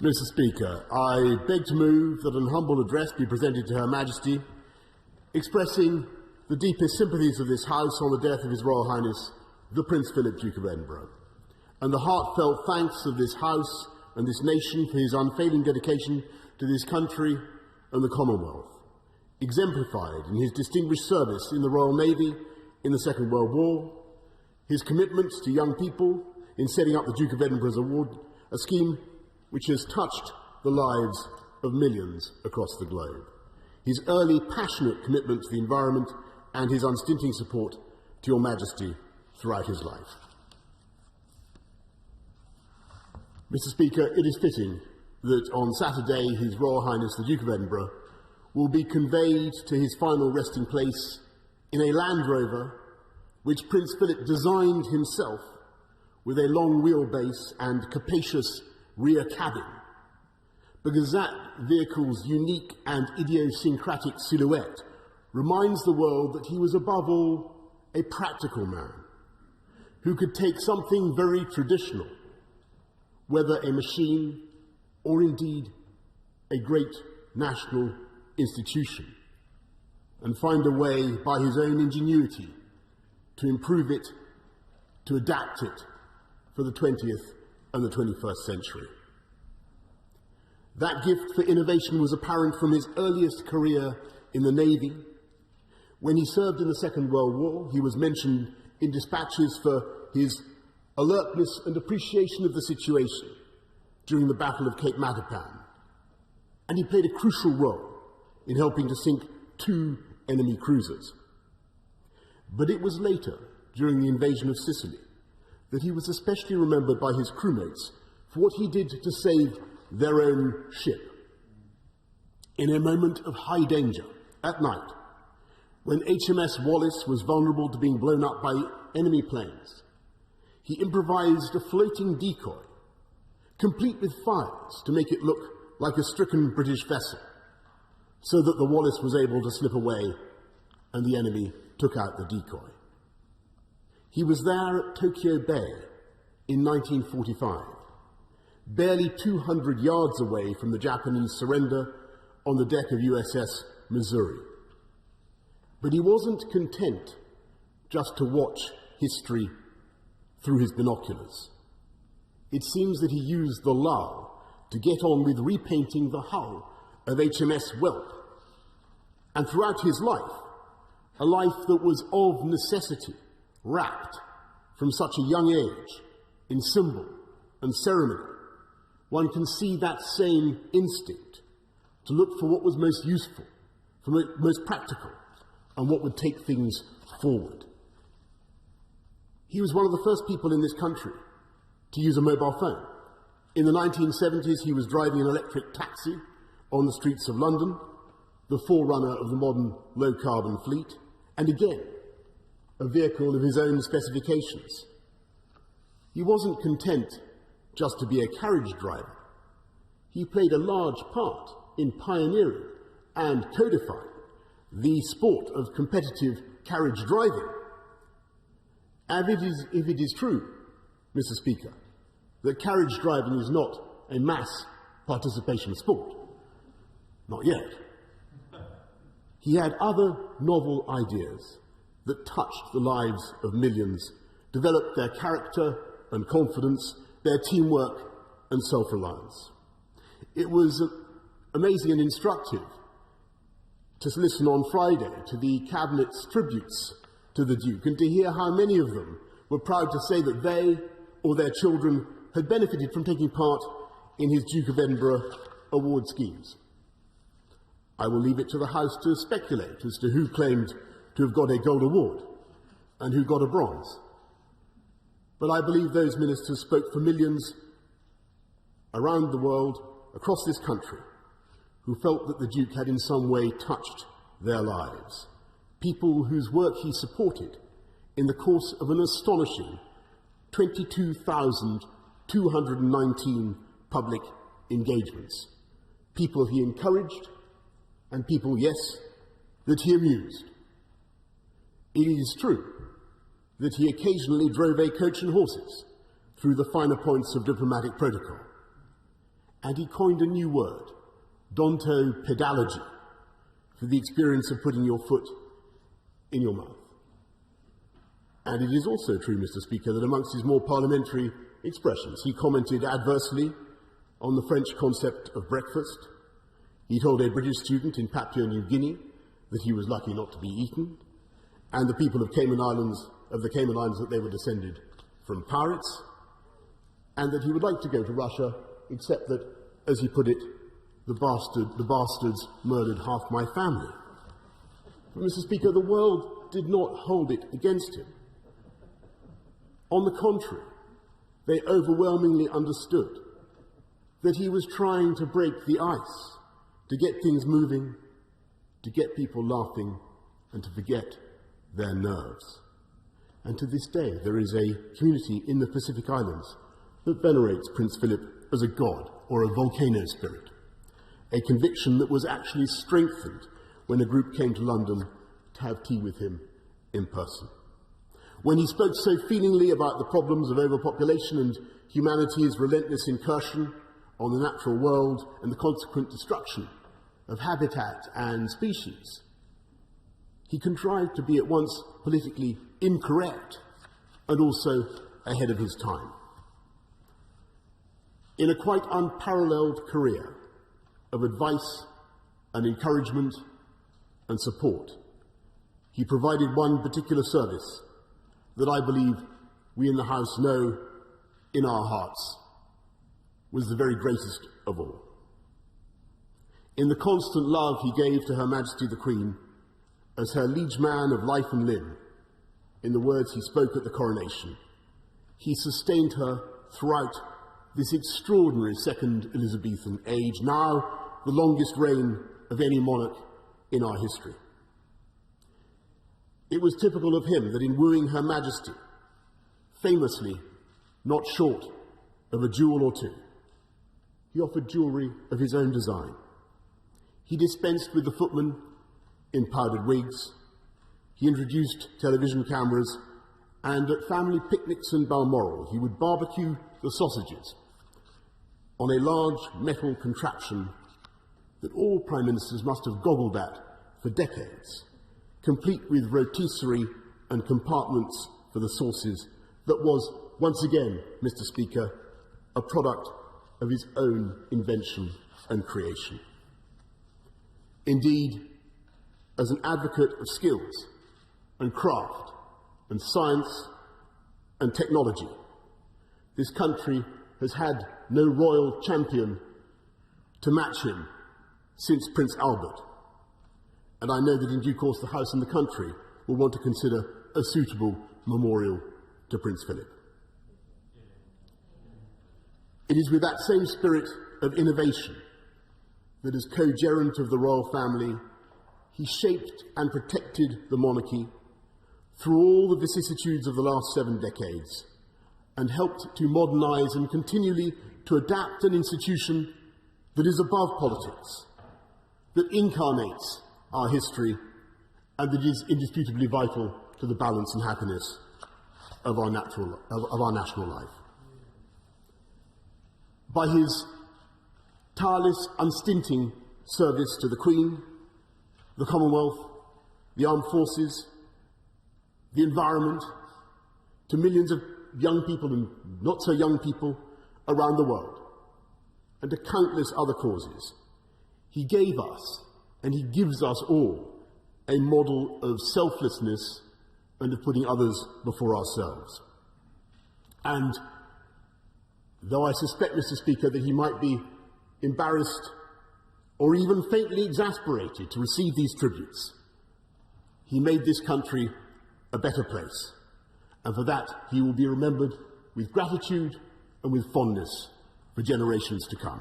Mr. Speaker, I beg to move that an humble address be presented to Her Majesty, expressing the deepest sympathies of this House on the death of His Royal Highness, the Prince Philip, Duke of Edinburgh, and the heartfelt thanks of this House and this nation for his unfailing dedication to this country and the Commonwealth, exemplified in his distinguished service in the Royal Navy in the Second World War, his commitment to young people in setting up the Duke of Edinburgh's award, a scheme which has touched the lives of millions across the globe, his early passionate commitment to the environment and his unstinting support to Your Majesty throughout his life. Mr. Speaker, it is fitting that on Saturday His Royal Highness the Duke of Edinburgh will be conveyed to his final resting place in a Land Rover which Prince Philip designed himself with a long wheelbase and capacious rear cabin, because that vehicle's unique and idiosyncratic silhouette reminds the world that he was above all a practical man who could take something very traditional, whether a machine or indeed a great national institution, and find a way by his own ingenuity to improve it, to adapt it for the 20th and the 21st century. That gift for innovation was apparent from his earliest career in the Navy. When he served in the Second World War, he was mentioned in dispatches for his alertness and appreciation of the situation during the Battle of Cape Matapan, and he played a crucial role in helping to sink 2 enemy cruisers. But it was later, during the invasion of Sicily, that he was especially remembered by his crewmates for what he did to save their own ship. In a moment of high danger, at night, when HMS Wallace was vulnerable to being blown up by enemy planes, he improvised a floating decoy, complete with fires to make it look like a stricken British vessel, so that the Wallace was able to slip away and the enemy took out the decoy. He was there at Tokyo Bay in 1945, barely 200 yards away from the Japanese surrender on the deck of USS Missouri. But he wasn't content just to watch history through his binoculars. It seems that he used the lull to get on with repainting the hull of HMS Whelp, and throughout his life, a life that was of necessity, wrapped from such a young age in symbol and ceremony, one can see that same instinct to look for what was most useful, for most practical, and what would take things forward. He was one of the first people in this country to use a mobile phone. In the 1970s, he was driving an electric taxi on the streets of London, the forerunner of the modern low-carbon fleet, and again, a vehicle of his own specifications. He wasn't content just to be a carriage driver. He played a large part in pioneering and codifying the sport of competitive carriage driving. And if it is true, Mr. Speaker, that carriage driving is not a mass participation sport, not yet, he had other novel ideas that touched the lives of millions, developed their character and confidence, their teamwork and self-reliance. It was amazing and instructive to listen on Friday to the Cabinet's tributes to the Duke and to hear how many of them were proud to say that they or their children had benefited from taking part in his Duke of Edinburgh award schemes. I will leave it to the House to speculate as to who claimed to have got a gold award and who got a bronze. But I believe those ministers spoke for millions around the world, across this country, who felt that the Duke had in some way touched their lives. People whose work he supported in the course of an astonishing 22,219 public engagements. People he encouraged, and people, yes, that he amused. It is true that he occasionally drove a coach and horses through the finer points of diplomatic protocol. And he coined a new word, dontopedology, for the experience of putting your foot in your mouth. And it is also true, Mr. Speaker, that amongst his more parliamentary expressions, he commented adversely on the French concept of breakfast. He told a British student in Papua New Guinea that he was lucky not to be eaten, and the people of the Cayman Islands that they were descended from pirates, and that he would like to go to Russia, except that, as he put it, the bastards murdered half my family. But, Mr. Speaker, the world did not hold it against him. On the contrary, they overwhelmingly understood that he was trying to break the ice, to get things moving, to get people laughing, and to forget their nerves. And to this day, there is a community in the Pacific Islands that venerates Prince Philip as a god or a volcano spirit, a conviction that was actually strengthened when a group came to London to have tea with him in person. When he spoke so feelingly about the problems of overpopulation and humanity's relentless incursion on the natural world and the consequent destruction of habitat and species, he contrived to be at once politically incorrect and also ahead of his time. In a quite unparalleled career of advice and encouragement and support, he provided one particular service that I believe we in the House know in our hearts was the very greatest of all. In the constant love he gave to Her Majesty the Queen as her liege man of life and limb, in the words he spoke at the coronation, he sustained her throughout this extraordinary Second Elizabethan age, now the longest reign of any monarch in our history. It was typical of him that in wooing Her Majesty, famously not short of a jewel or two, he offered jewellery of his own design. He dispensed with the footmen in powdered wigs. He introduced television cameras, and at family picnics in Balmoral, he would barbecue the sausages on a large metal contraption that all Prime Ministers must have goggled at for decades, complete with rotisserie and compartments for the sauces, that was, once again, Mr. Speaker, a product of his own invention and creation. Indeed, as an advocate of skills and craft and science and technology, this country has had no royal champion to match him since Prince Albert. And I know that in due course the House and the country will want to consider a suitable memorial to Prince Philip. It is with that same spirit of innovation that, as co-gerent of the royal family, he shaped and protected the monarchy through all the vicissitudes of the last 7 decades, and helped to modernise and continually to adapt an institution that is above politics, that incarnates our history, and that is indisputably vital to the balance and happiness of our national life. By his tireless, unstinting service to the Queen, the Commonwealth, the armed forces, the environment, to millions of young people and not so young people around the world, and to countless other causes, he gave us, and he gives us all, a model of selflessness and of putting others before ourselves. And though I suspect, Mr. Speaker, that he might be embarrassed or even faintly exasperated to receive these tributes, he made this country a better place, and for that he will be remembered with gratitude and with fondness for generations to come.